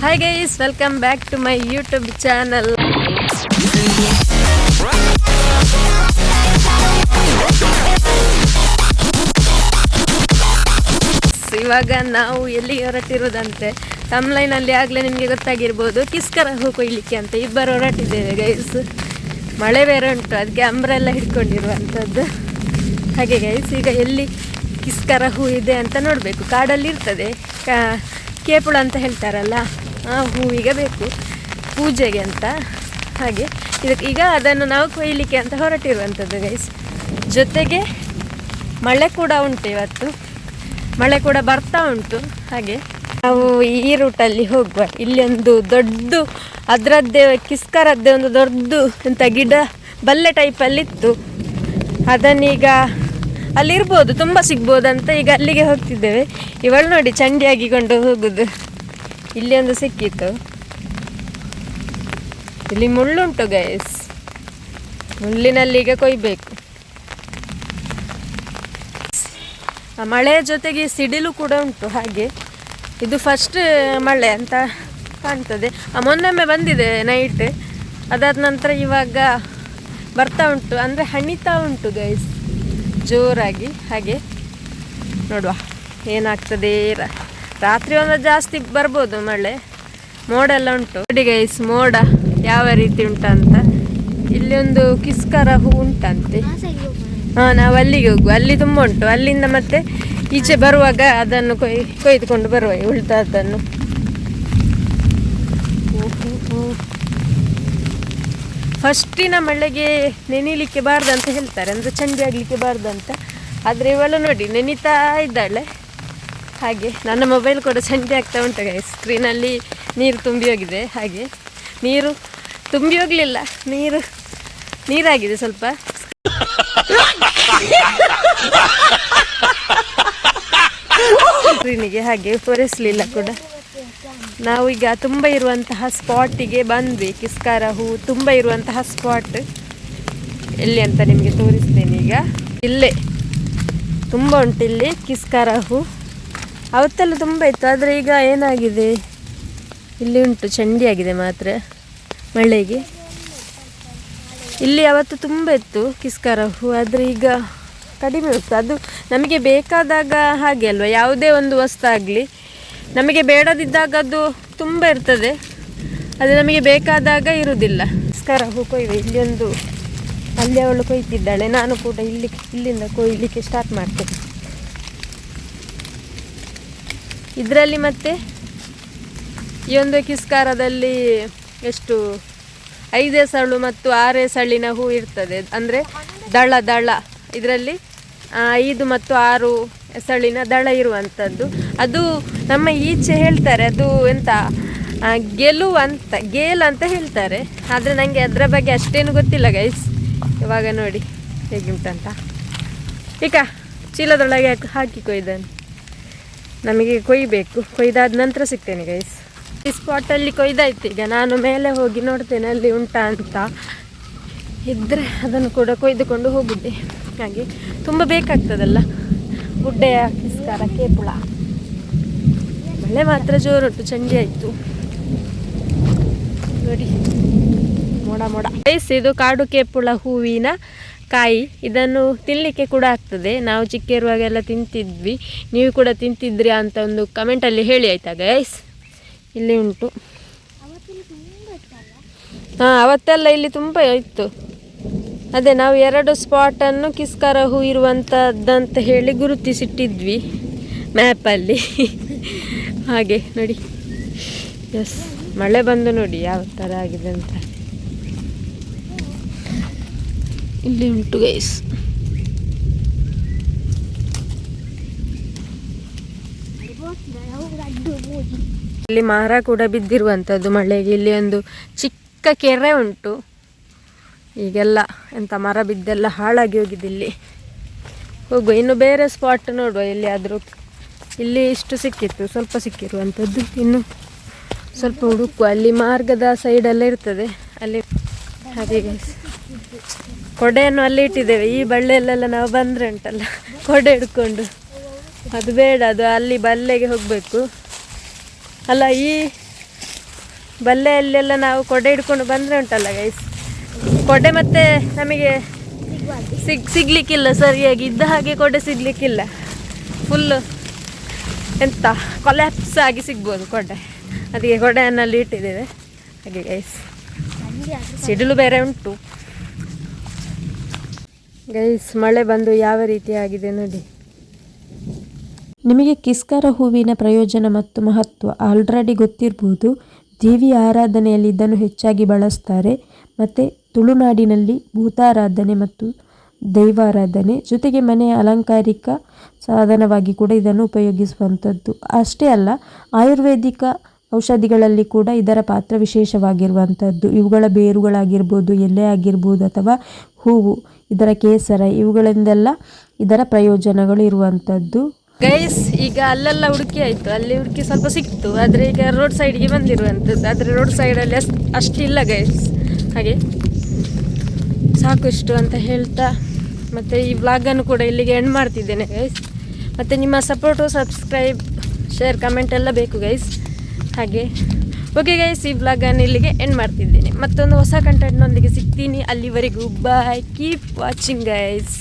Hi guys, welcome back to my YouTube channel. ಇವಾಗ ನಾವು ಎಲ್ಲಿ ಹೊರಟಿರೋದಂತೆ ತಮ್ಲೈನಲ್ಲಿ ಆಗಲೇ ನಿಮಗೆ ಗೊತ್ತಾಗಿರ್ಬೋದು ಕಿಸ್ಕರಹು ಕೊಯ್ಲಿಕ್ಕೆ ಅಂತ ಇಬ್ಬರು ಹೊರಟಿದ್ದೇವೆ ಗೈಸ್. ಮಳೆ ಬೇರೆ ಉಂಟು, ಅದಕ್ಕೆ ಅಂಬ್ರೆಲ್ಲ ಹಿಡ್ಕೊಂಡಿರುವಂಥದ್ದು. ಹಾಗೆ ಗೈಸ್, ಈಗ ಎಲ್ಲಿ ಕಿಸ್ಕರಹು ಇದೆ ಅಂತ ನೋಡಬೇಕು. ಕಾಡಲ್ಲಿ ಇರ್ತದೆ, ಕೇಪುಳ ಅಂತ ಹೇಳ್ತಾರಲ್ಲ, ಆ ಹೂವಿಗೆ ಬೇಕು ಪೂಜೆಗೆ ಅಂತ. ಹಾಗೆ ಈಗ ಅದನ್ನು ನಾವು ಕೊಯ್ಲಿಕ್ಕೆ ಅಂತ ಹೊರಟಿರುವಂಥದ್ದು ಗೈಸ್. ಜೊತೆಗೆ ಮಳೆ ಕೂಡ ಉಂಟು, ಇವತ್ತು ಮಳೆ ಕೂಡ ಬರ್ತಾ ಉಂಟು. ಹಾಗೆ ನಾವು ಈ ರೂಟಲ್ಲಿ ಹೋಗುವ. ಇಲ್ಲಿ ಒಂದು ದೊಡ್ಡ ಅದರದ್ದೇ ಕಿಸ್ಕರದ್ದೇ ಒಂದು ದೊಡ್ಡ ಎಂಥ ಗಿಡ ಬಲ್ಲೆ ಟೈಪಲ್ಲಿತ್ತು. ಅದನ್ನೀಗ ಅಲ್ಲಿರ್ಬೋದು, ತುಂಬ ಸಿಗ್ಬೋದಂತ ಈಗ ಅಲ್ಲಿಗೆ ಹೋಗ್ತಿದ್ದೇವೆ. ಇವಳು ನೋಡಿ ಚಂಡಿ ಆಗಿಕೊಂಡು ಹೋಗುದು. ಇಲ್ಲಿ ಒಂದು ಸಿಕ್ಕಿತ್ತು. ಇಲ್ಲಿ ಮುಳ್ಳುಂಟು ಗೈಸ್, ಮುಳ್ಳಿನಲ್ಲಿ ಈಗ ಕೊಯ್ಬೇಕು. ಮಳೆಯ ಜೊತೆಗೆ ಸಿಡಿಲು ಕೂಡ ಉಂಟು. ಹಾಗೆ ಇದು ಫಸ್ಟ್ ಮಳೆ ಅಂತ ಕಾಣ್ತದೆ. ಮೊನ್ನೊಮ್ಮೆ ಬಂದಿದೆ ನೈಟ್, ಅದಾದ ನಂತರ ಇವಾಗ ಬರ್ತಾ ಉಂಟು, ಅಂದರೆ ಹಣಿತಾ ಉಂಟು ಗೈಸ್ ಜೋರಾಗಿ. ಹಾಗೆ ನೋಡುವ ಏನಾಗ್ತದೆ. ರಾತ್ರಿ ಒಂದು ಜಾಸ್ತಿ ಬರ್ಬೋದು ಮಳೆ. ಮೋಡ ಎಲ್ಲ ಉಂಟು ನೋಡಿ ಗೈಸ್, ಮೋಡ ಯಾವ ರೀತಿ ಉಂಟಂತ. ಇಲ್ಲಿ ಒಂದು ಕಿಸ್ಕರಹು ಉಂಟಂತೆ. ನಾವು ಅಲ್ಲಿಗೆ ಹೋಗುವ, ಅಲ್ಲಿ ತುಂಬ ಉಂಟು. ಅಲ್ಲಿಂದ ಮತ್ತೆ ಈಚೆ ಬರುವಾಗ ಅದನ್ನು ಕೊಯ್ದುಕೊಂಡು ಬರುವ ಉಳಿದದ್ದನ್ನು. ಫಸ್ಟಿನ ಮಳೆಗೆ ನೆನೀಲಿಕ್ಕೆ ಬಾರ್ದಂತ ಹೇಳ್ತಾರೆ, ಅಂದರೆ ಚಂಡಿ ಆಗಲಿಕ್ಕೆ ಬಾರ್ದಂತ. ಆದರೆ ಇವಳು ನೋಡಿ ನೆನೀತಾ ಇದ್ದಾಳೆ. ಹಾಗೆ ನನ್ನ ಮೊಬೈಲ್ ಕೂಡ ಚಂಡಿ ಆಗ್ತಾ ಉಂಟು ಗೈಸ್. ಸ್ಕ್ರೀನಲ್ಲಿ ನೀರು ತುಂಬಿ ಹೋಗಿದೆ. ಹಾಗೆ ನೀರು ತುಂಬಿ ಹೋಗಲಿಲ್ಲ, ನೀರಾಗಿದೆ ಸ್ವಲ್ಪ. ಸ್ಕ್ರೀನಿಗೆ ಹಾಗೆ ಒರೆಸಲಿಲ್ಲ ಕೂಡ. ನಾವು ಈಗ ತುಂಬ ಇರುವಂತಹ ಸ್ಪಾಟಿಗೆ ಬಂದ್ವಿ. ಕಿಸ್ಕರಹು ತುಂಬ ಇರುವಂತಹ ಸ್ಪಾಟ್ ಎಲ್ಲಿ ಅಂತ ನಿಮಗೆ ತೋರಿಸ್ತೇನೆ ಈಗ. ಇಲ್ಲೇ ತುಂಬ ಉಂಟು ಇಲ್ಲಿ ಕಿಸ್ಕರಹು. ಅವತ್ತೆಲ್ಲ ತುಂಬ ಇತ್ತು, ಆದರೆ ಈಗ ಏನಾಗಿದೆ, ಇಲ್ಲಿ ಉಂಟು ಚಂಡಿ ಆಗಿದೆ ಮಾತ್ರ ಮಳೆಗೆ. ಇಲ್ಲಿ ಅವತ್ತು ತುಂಬ ಇತ್ತು ಕಿಸ್ಕರಹು, ಆದರೆ ಈಗ ಕಡಿಮೆ ಉಂಟು. ಅದು ನಮಗೆ ಬೇಕಾದಾಗ ಹಾಗೆ ಅಲ್ವಾ, ಯಾವುದೇ ಒಂದು ವಸ್ತು ಆಗಲಿ ನಮಗೆ ಬೇಡದಿದ್ದಾಗ ಅದು ತುಂಬ ಇರ್ತದೆ, ಅದು ನಮಗೆ ಬೇಕಾದಾಗ ಇರುವುದಿಲ್ಲ. ಕಿಸ್ಕರಹು ಕೊಯ್ವೆ. ಇಲ್ಲಿ ಒಂದು ಅಲ್ಲಿ ಅವಳು ಕೊಯ್ತಿದ್ದಾಳೆ, ನಾನು ಕೂಡ ಇಲ್ಲಿಂದ ಕೊಯ್ಲಿಕ್ಕೆ ಸ್ಟಾರ್ಟ್ ಮಾಡ್ತೇನೆ. ಇದರಲ್ಲಿ ಮತ್ತೆ ಈ ಒಂದು ಕಿಸ್ಕರದಲ್ಲಿ ಎಷ್ಟು 5 ಎಸಳು ಮತ್ತು 6 ಎಸಳಿನ ಹೂ ಇರ್ತದೆ, ಅಂದರೆ ದಳ ಇದರಲ್ಲಿ 5 ಮತ್ತು 6 ಎಸಳಿನ ದಳ ಇರುವಂಥದ್ದು. ಅದು ನಮ್ಮ ಈಚೆ ಹೇಳ್ತಾರೆ, ಅದು ಎಂತ ಗೇಲ್ ಅಂತ ಹೇಳ್ತಾರೆ. ಆದರೆ ನನಗೆ ಅದರ ಬಗ್ಗೆ ಅಷ್ಟೇನು ಗೊತ್ತಿಲ್ಲ ಗೈಸ್. ಇವಾಗ ನೋಡಿ ಹೇಗೆ ಉಂಟಂತ. ಈಗ ಚೀಲದೊಳಗೆ ಹಾಕಿ ಕೊಯ್ದನು, ನಮಗೆ ಕೊಯ್ಬೇಕು. ಕೊಯ್ದಾದ ನಂತರ ಸಿಗ್ತೇನೆ ಗೈಸ್. ಈ ಸ್ಪಾಟಲ್ಲಿ ಕೊಯ್ದಾಯ್ತು. ಈಗ ನಾನು ಮೇಲೆ ಹೋಗಿ ನೋಡ್ತೇನೆ ಅಲ್ಲಿ ಉಂಟಾ ಅಂತ. ಇದ್ದರೆ ಅದನ್ನು ಕೂಡ ಕೊಯ್ದುಕೊಂಡು ಹೋಗುದೆ. ಹಾಗೆ ತುಂಬ ಬೇಕಾಗ್ತದಲ್ಲ ಗುಡ್ಡೆಯ ಕಿಸ್ಕರ ಕೇಪುಳ. ಮಳೆ ಮಾತ್ರ ಜೋರುಂಟು, ಚಂಡಿ ಆಯಿತು ನೋಡಿ. ಮೋಡ ಗೈಸ್, ಇದು ಕಾಡು ಕೇಪುಳ ಹೂವಿನ ಕಾಯಿ. ಇದನ್ನು ತಿನ್ನಲಿಕ್ಕೆ ಕೂಡ ಆಗ್ತದೆ. ನಾವು ಚಿಕ್ಕ ಇರುವಾಗೆಲ್ಲ ತಿಂತಿದ್ವಿ. ನೀವು ಕೂಡ ತಿಂತಿದ್ರಿ ಅಂತ ಒಂದು ಕಮೆಂಟಲ್ಲಿ ಹೇಳಿ ಆಯ್ತಾ ಗೈಸ್. ಇಲ್ಲಿ ಉಂಟು. ಅವತ್ತೆಲ್ಲ ಇಲ್ಲಿ ತುಂಬ ಇತ್ತು. ಅದೇ ನಾವು 2 ಸ್ಪಾಟನ್ನು ಕಿಸ್ಕರಹು ಇರುವಂಥದ್ದಂತ ಹೇಳಿ ಗುರುತಿಸಿಟ್ಟಿದ್ವಿ ಮ್ಯಾಪಲ್ಲಿ. ಹಾಗೆ ನೋಡಿ. ಎಸ್, ಮಳೆ ಬಂದು ನೋಡಿ ಯಾವ ಥರ ಆಗಿದೆ ಅಂತ. ಇಲ್ಲಿ ಉಂಟು ಗೈಸ್. ಇಲ್ಲಿ ಮರ ಕೂಡ ಬಿದ್ದಿರುವಂಥದ್ದು ಮಳೆಗೆ. ಇಲ್ಲಿ ಒಂದು ಚಿಕ್ಕ ಕೆರೆ ಉಂಟು. ಈಗೆಲ್ಲ ಎಂಥ ಮರ ಬಿದ್ದೆಲ್ಲ ಹಾಳಾಗಿ ಹೋಗಿದೆ. ಇಲ್ಲಿ ಹೋಗುವ, ಇನ್ನು ಬೇರೆ ಸ್ಪಾಟ್ ನೋಡುವ ಎಲ್ಲಿಯಾದರೂ. ಇಲ್ಲಿ ಇಷ್ಟು ಸಿಕ್ಕಿತ್ತು, ಸ್ವಲ್ಪ ಸಿಕ್ಕಿರುವಂಥದ್ದು. ಇನ್ನು ಸ್ವಲ್ಪ ಹುಡುಕುವ, ಅಲ್ಲಿ ಮಾರ್ಗದ ಸೈಡೆಲ್ಲ ಇರ್ತದೆ ಅಲ್ಲಿ. ಹಾಗೆ ಕೊಡೆಯನ್ನು ಅಲ್ಲಿ ಇಟ್ಟಿದ್ದೇವೆ. ಈ ಬಳ್ಳಿಯಲ್ಲೆಲ್ಲ ನಾವು ಬಂದರೆ ಉಂಟಲ್ಲ ಕೊಡೆ ಹಿಡ್ಕೊಂಡು, ಅದು ಬೇಡ, ಅದು ಅಲ್ಲಿ ಬಲ್ಲೆಗೆ ಹೋಗಬೇಕು ಅಲ್ಲ. ಈ ಬಲ್ಲೆಯಲ್ಲೆಲ್ಲ ನಾವು ಕೊಡೆ ಹಿಡ್ಕೊಂಡು ಬಂದರೆ ಉಂಟಲ್ಲ ಗೈಸ್, ಕೊಡೆ ಮತ್ತೆ ನಮಗೆ ಸಿಗ್ಲಿಕ್ಕಿಲ್ಲ ಸರಿಯಾಗಿ, ಇದ್ದ ಹಾಗೆ ಕೊಡೆ ಸಿಗ್ಲಿಕ್ಕಿಲ್ಲ, ಫುಲ್ಲು ಎಂತ ಕೊಲ್ಯಾಪ್ಸ್ ಆಗಿ ಸಿಗ್ಬೋದು ಕೊಡೆ, ಅದಕ್ಕೆ ಕೊಡೆಯನ್ನಲ್ಲಿ ಇಟ್ಟಿದ್ದೇವೆ ಹಾಗೆ ಗೈಸ್. ಸಿಡಿಲು ಬೇರೆ ಉಂಟು ಗೈಸ್, ಮಳೆ ಬಂದು ಯಾವ ರೀತಿ ಆಗಿದೆ ನೋಡಿ. ನಿಮಗೆ ಕಿಸ್ಕರ ಹೂವಿನ ಪ್ರಯೋಜನ ಮತ್ತು ಮಹತ್ವ ಆಲ್ರೆಡಿ ಗೊತ್ತಿರ್ಬೋದು. ದೇವಿಯ ಆರಾಧನೆಯಲ್ಲಿ ಇದನ್ನು ಹೆಚ್ಚಾಗಿ ಬಳಸ್ತಾರೆ. ಮತ್ತು ತುಳುನಾಡಿನಲ್ಲಿ ಭೂತಾರಾಧನೆ ಮತ್ತು ದೈವಾರಾಧನೆ ಜೊತೆಗೆ ಮನೆಯ ಅಲಂಕಾರಿಕ ಸಾಧನವಾಗಿ ಕೂಡ ಇದನ್ನು ಉಪಯೋಗಿಸುವಂಥದ್ದು. ಅಷ್ಟೇ ಅಲ್ಲ, ಆಯುರ್ವೇದಿಕ ಔಷಧಿಗಳಲ್ಲಿ ಕೂಡ ಇದರ ಪಾತ್ರ ವಿಶೇಷವಾಗಿರುವಂಥದ್ದು. ಇವುಗಳ ಬೇರುಗಳಾಗಿರ್ಬೋದು, ಎಲೆ ಆಗಿರ್ಬೋದು ಅಥವಾ ಹೂವು, ಇದರ ಕೇಸರ, ಇವುಗಳಿಂದೆಲ್ಲ ಇದರ ಪ್ರಯೋಜನಗಳು ಇರುವಂಥದ್ದು. ಗೈಸ್ ಈಗ ಅಲ್ಲೆಲ್ಲ ಹುಡುಕಿ ಆಯಿತು, ಅಲ್ಲಿ ಹುಡುಕಿ ಸ್ವಲ್ಪ ಸಿಕ್ತು, ಆದರೆ ಈಗ ರೋಡ್ ಸೈಡ್ಗೆ ಬಂದಿರುವಂಥದ್ದು. ಆದರೆ ರೋಡ್ ಸೈಡಲ್ಲಿ ಅಷ್ಟಿಲ್ಲ ಗೈಸ್. ಹಾಗೆ ಸಾಕು ಇಷ್ಟು ಅಂತ ಹೇಳ್ತಾ ಮತ್ತು ಈ ವ್ಲಾಗನ್ನು ಕೂಡ ಇಲ್ಲಿಗೆ ಎಂಡ್ ಮಾಡ್ತಿದ್ದೇನೆ ಗೈಸ್. ಮತ್ತು ನಿಮ್ಮ ಸಪೋರ್ಟು, ಸಬ್ಸ್ಕ್ರೈಬ್, ಶೇರ್, ಕಮೆಂಟ್ ಎಲ್ಲ ಬೇಕು ಗೈಸ್. ಹಾಗೆ ಓಕೆ ಗೈಸ್, ಈ ವ್ಲಾಗನ್ನು ಇಲ್ಲಿಗೆ ಎಂಡ್ ಮಾಡ್ತಿದ್ದೇನೆ. ಮತ್ತೊಂದು ಹೊಸ ಕಂಟೆಂಟ್ನೊಂದಿಗೆ ಸಿಗ್ತೀನಿ. ಅಲ್ಲಿವರೆಗೂ ಬಾಯ್, ಕೀಪ್ ವಾಚಿಂಗ್ ಗೈಸ್.